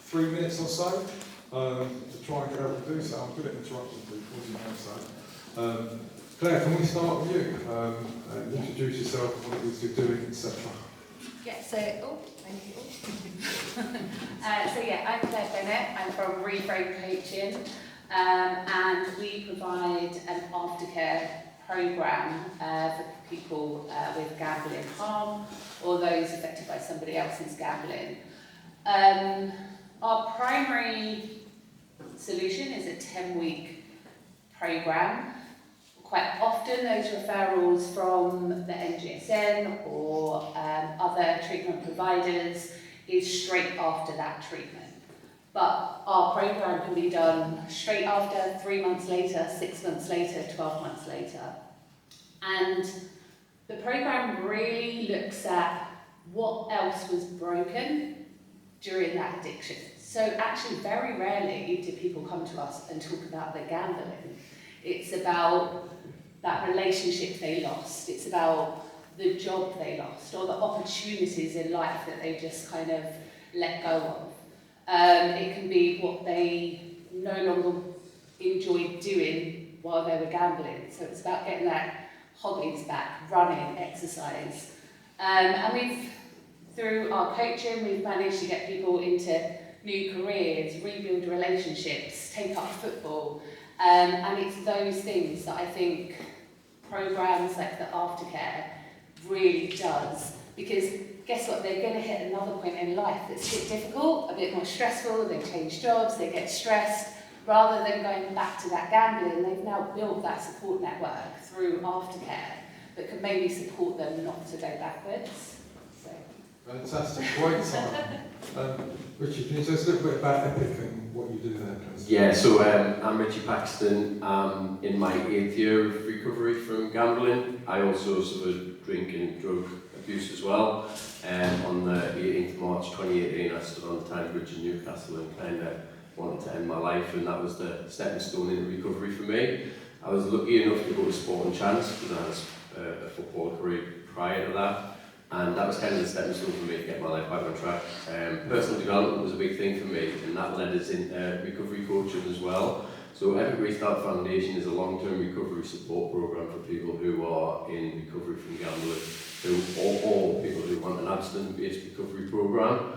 3 minutes or so to try and get able to do so. I'm good at interrupting people, as you know, so. Claire, can we start with you? And introduce yourself, what it is you're doing, etc. Yeah, so, thank you. I'm Claire Bennett. I'm from Reframe Coaching, and we provide an aftercare programme for people with gambling harm or those affected by somebody else's gambling. Our primary solution is a 10-week programme. Quite often those referrals from the NGSN or other treatment providers is straight after that treatment. But our programme can be done straight after, 3 months later, 6 months later, 12 months later. And the programme really looks at what else was broken during that addiction. So actually very rarely do people come to us and talk about their gambling. It's about that relationship they lost. It's about the job they lost or the opportunities in life that they just kind of let go of. It can be what they no longer enjoyed doing while they were gambling. So it's about getting that hobbies back, running, exercise. And through our coaching, we've managed to get people into new careers, rebuild relationships, take up football. And it's those things that I think programs like the aftercare really does, because guess what, they're going to hit another point in life that's a bit difficult, a bit more stressful, they change jobs, they get stressed. Rather than going back to that gambling, they've now built that support network through aftercare that can maybe support them not to go backwards. So. Fantastic, great time. Richie, can you tell us a little bit about Epic and what you do there, please? Yeah, so I'm Richie Paxton. I'm in my 8th year of recovery from gambling. I also suffered drink and drug abuse as well. On the 18th of March 2018, I stood on the Tyne Bridge in Newcastle and kind of wanted to end my life, and that was the stepping stone into recovery for me. I was lucky enough to go to Sporting Chance because I had a football career prior to that. And that was kind of the stepping stone for me to get my life back on track. Personal development was a big thing for me, and that led us into recovery coaching as well. So Epic Restart Foundation is a long-term recovery support program for people who are in recovery from gambling, or people who want an abstinence-based recovery program.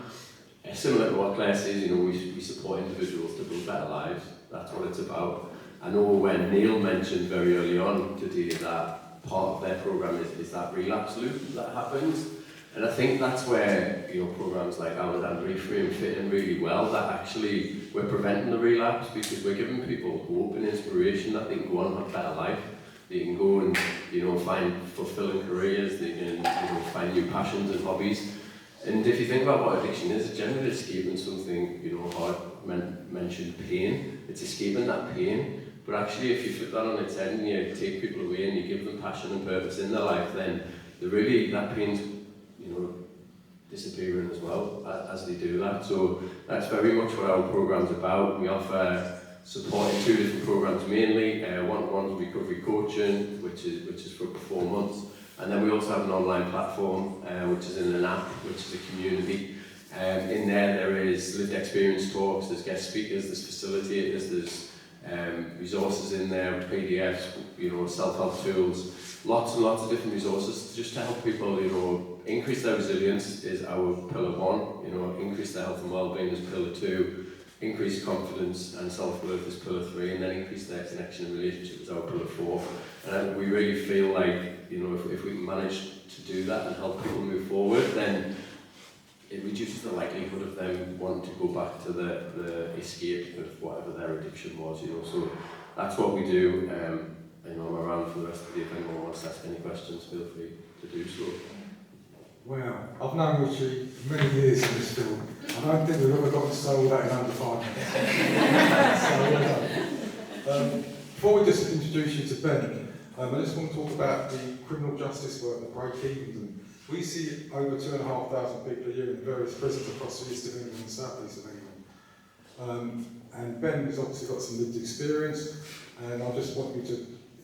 Similar to what Claire says, we support individuals to build better lives. That's what it's about. I know when Neil mentioned very early on today that part of their program is that relapse loop that happens, and I think that's where programs like ours and Reframe fit in really well. That actually we're preventing the relapse because we're giving people hope and inspiration that they can go on and have a better life. They can go and find fulfilling careers. They can find new passions and hobbies. And if you think about what addiction is, it's generally escaping something. Hard mentioned pain. It's escaping that pain. But actually, if you flip that on its head and you take people away and you give them passion and purpose in their life, then that pain's disappearing as well as they do that. So that's very much what our program's about. We offer support in 2 different programs mainly. One recovery coaching, which is for 4 months, and then we also have an online platform which is in an app, which is a community. In there is lived experience talks, there's guest speakers, there's facilitators, there's resources in there, PDFs, self-help tools, lots and lots of different resources just to help people, increase their resilience is our pillar 1, increase their health and well-being is pillar 2, increase confidence and self-worth is pillar 3, and then increase their connection and relationship is our pillar 4. And we really feel like, if we can manage to do that and help people move forward, then it reduces the likelihood of them wanting to go back to the escape of whatever their addiction was, So that's what we do. I'm around for the rest of the day. If anyone wants to ask any questions, feel free to do so. Wow, I've known Richie many years in this field. I don't think we've ever gotten sold out in under 5 minutes. So well done. Before we just introduce you to Ben, I just want to talk about the criminal justice work, the break-evens. And we see over 2,500 people a year in various prisons across the east of England and south east of England. And Ben has obviously got some lived experience, and I just want you to,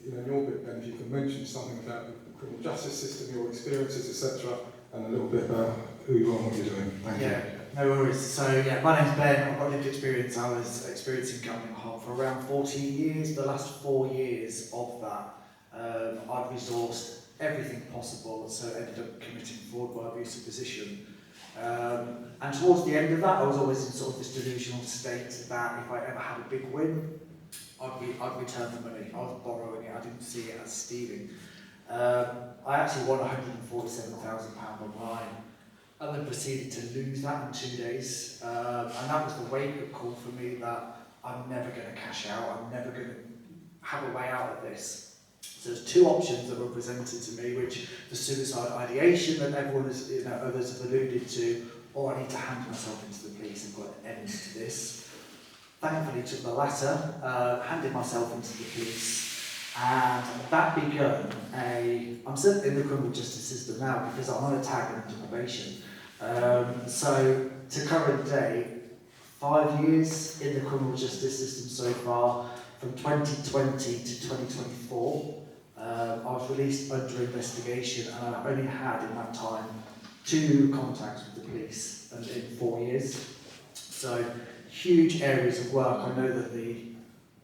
in your bit, Ben, if you can mention something about the criminal justice system, your experiences, etc., and a little bit about who you are and what you're doing. Thank you. No worries. So yeah, my name's Ben. I've got lived experience. I was experiencing gambling harm for around 14 years. The last 4 years of that, I've resourced everything possible, so ended up committing fraud by abuse of position. And towards the end of that, I was always in sort of this delusional state that if I ever had a big win, I'd return the money. I was borrowing it. I didn't see it as stealing. I actually won £147,000 online, and then proceeded to lose that in 2 days. And that was the wake-up call for me that I'm never going to cash out. I'm never going to have a way out of this. So there's two options that were presented to me, which the suicide ideation that everyone has, others have alluded to, or I need to hand myself into the police and put an end to this. Thankfully took the latter, handed myself into the police, and that began I'm still in the criminal justice system now because I'm on a tag and under probation. So to current day, 5 years in the criminal justice system so far, from 2020 to 2024. I was released under investigation, and I've only had in that time 2 contacts with the police in 4 years. So huge areas of work. I know that the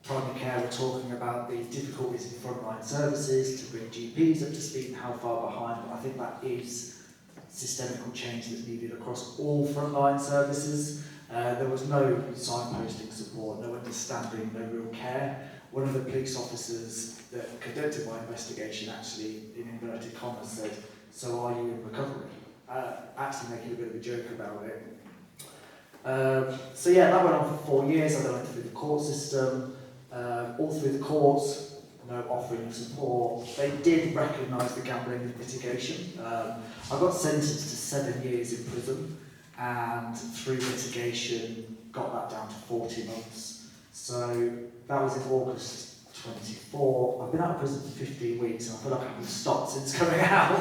primary care were talking about the difficulties in frontline services to bring GPs up to speed and how far behind, but I think that is systemic change that's needed across all frontline services. There was no signposting support, no understanding, no real care. One of the police officers that conducted my investigation actually, in inverted commas, said, "So are you in recovery?" Actually making a bit of a joke about it. So yeah, that went on for 4 years. I then went through the court system, all through the courts, no offering of support. They did recognise the gambling litigation. I got sentenced to 7 years in prison, and through litigation got that down to 40 months. So that was in August 24. I've been out of prison for 15 weeks, and I feel like I haven't stopped since coming out.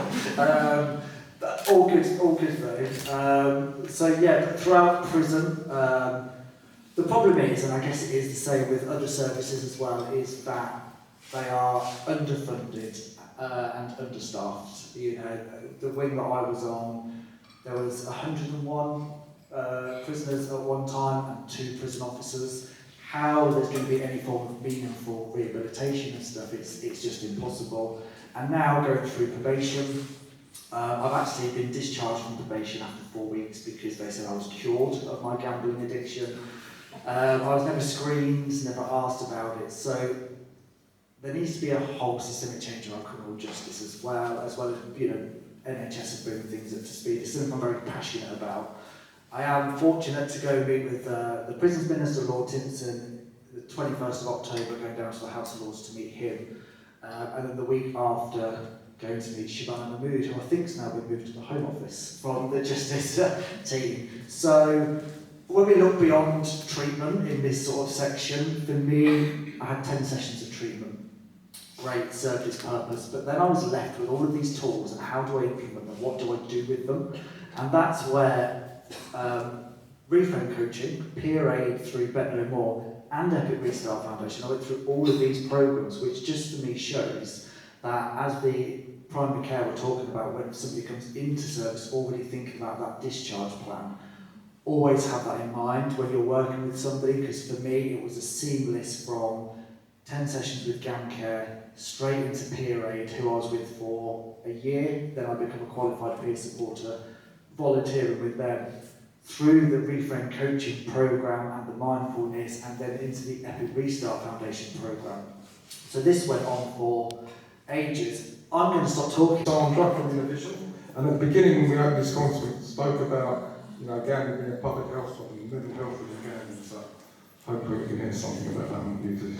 But all good though. So yeah, throughout prison, the problem is, and I guess it is the same with other services as well, is that they are underfunded and understaffed. You know, the wing that I was on, there was 101 prisoners at one time and 2 prison officers. How there's going to be any form of meaningful rehabilitation and stuff, it's just impossible. And now going through probation, I've actually been discharged from probation after 4 weeks because they said I was cured of my gambling addiction. I was never screened, never asked about it. So there needs to be a whole systemic change around criminal justice as well as NHS is bringing things up to speed. It's something I'm very passionate about. I am fortunate to go meet with the Prisons Minister, Lord Timpson, the 21st of October, going down to the House of Lords to meet him. And then the week after, going to meet Shabana Mahmood, who I think has now been moved to the Home Office from the Justice team. So when we look beyond treatment in this sort of section, for me, I had 10 sessions of treatment. Great, served its purpose, but then I was left with all of these tools and how do I implement them, what do I do with them? And that's where reframe coaching, peer aid through Better No More and Epic Restart Foundation, I went through all of these programs, which just for me shows that as the primary care were talking about, when somebody comes into service, already thinking about that discharge plan, always have that in mind when you're working with somebody, because for me it was a seamless from 10 sessions with GAM Care straight into peer aid, who I was with for a year, then I become a qualified peer supporter, volunteering with them through the Reframe coaching program and the mindfulness, and then into the Epic Restart Foundation program. So this went on for ages. I'm going to stop talking. Sandra from Innovation, and at the beginning when we opened this conference, we spoke about gambling being a public health problem, mental health with gambling. So hopefully we can hear something about that on YouTube.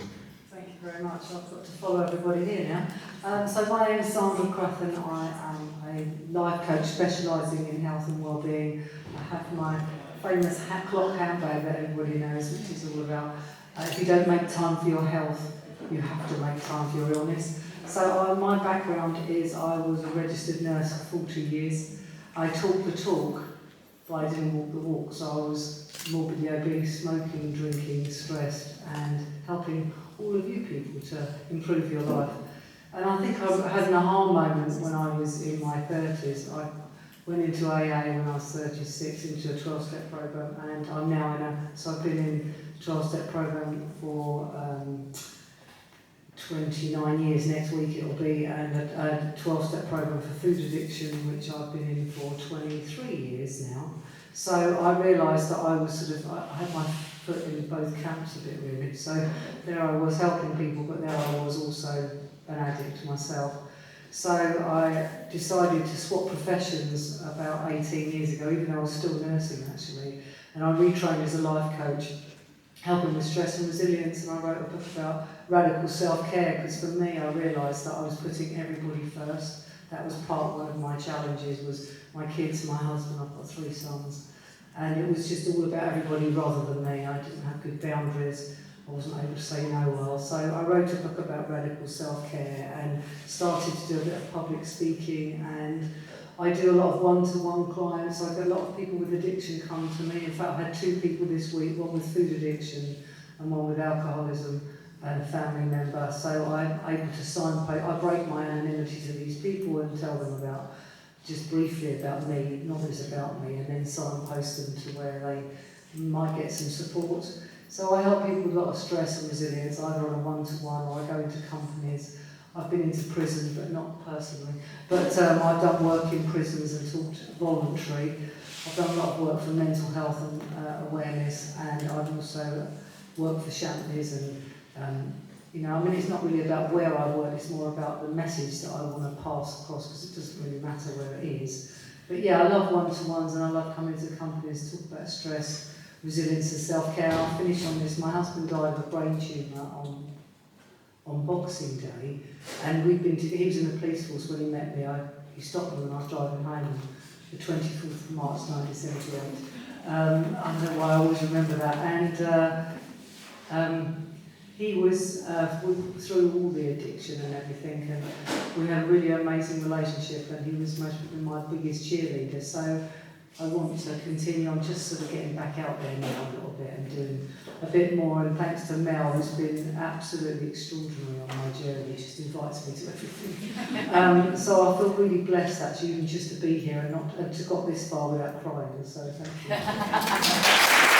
Thank you very much. I've got to follow everybody here now. So my name is Sandra Crathen. I am a life coach specialising in health and wellbeing. I have my famous clock handbag that everybody knows, which is all about if you don't make time for your health, you have to make time for your illness. So my background is I was a registered nurse for 40 years. I talk the talk, but I didn't walk the walk. So I was morbidly obese, smoking, drinking, stressed, and helping all of you people to improve your life. And I think I had an aha moment when I was in my 30s. I went into AA when I was 36, into a 12-step program, and I'm now so I've been in a 12-step program for 29 years, next week it'll be, and a 12-step program for food addiction, which I've been in for 23 years now. So I realised that I was I had my foot in both camps a bit really. So there I was helping people, but there I was also an addict myself. So I decided to swap professions about 18 years ago, even though I was still nursing actually, and I retrained as a life coach, helping with stress and resilience, and I wrote a book about radical self-care, because for me I realised that I was putting everybody first. That was one of my challenges, was my kids, my husband. I've got 3 sons, and it was just all about everybody rather than me. I didn't have good boundaries, I wasn't able to say no well, so I wrote a book about radical self-care and started to do a bit of public speaking, and I do a lot of one-to-one clients. I get a lot of people with addiction come to me. In fact, I had 2 people this week, one with food addiction and one with alcoholism, and a family member. So I'm able to signpost, I break my anonymity to these people and tell them about, just briefly about me, not that it's about me, and then signpost them to where they might get some support. So I help people with a lot of stress and resilience, either on a one-to-one or I go into companies. I've been into prison, but not personally. But I've done work in prisons and taught voluntary. I've done a lot of work for mental health and awareness, and I've also worked for Champneys. And it's not really about where I work, it's more about the message that I want to pass across, because it doesn't really matter where it is. But yeah, I love one-to-ones, and I love coming to companies to talk about stress, resilience and self-care. I'll finish on this. My husband died of a brain tumour on Boxing Day, and he was in the police force when he met me. He stopped me when I was driving home the 24th of March 1978. I don't know why I always remember that. And he was through all the addiction and everything, and we had a really amazing relationship, and he was my biggest cheerleader. So I want to continue. I'm just sort of getting back out there now a little bit and doing a bit more, and thanks to Mel, who's been absolutely extraordinary on my journey. She just invites me to everything. So I feel really blessed actually, even just to be here and not to got this far without crying. So thank you.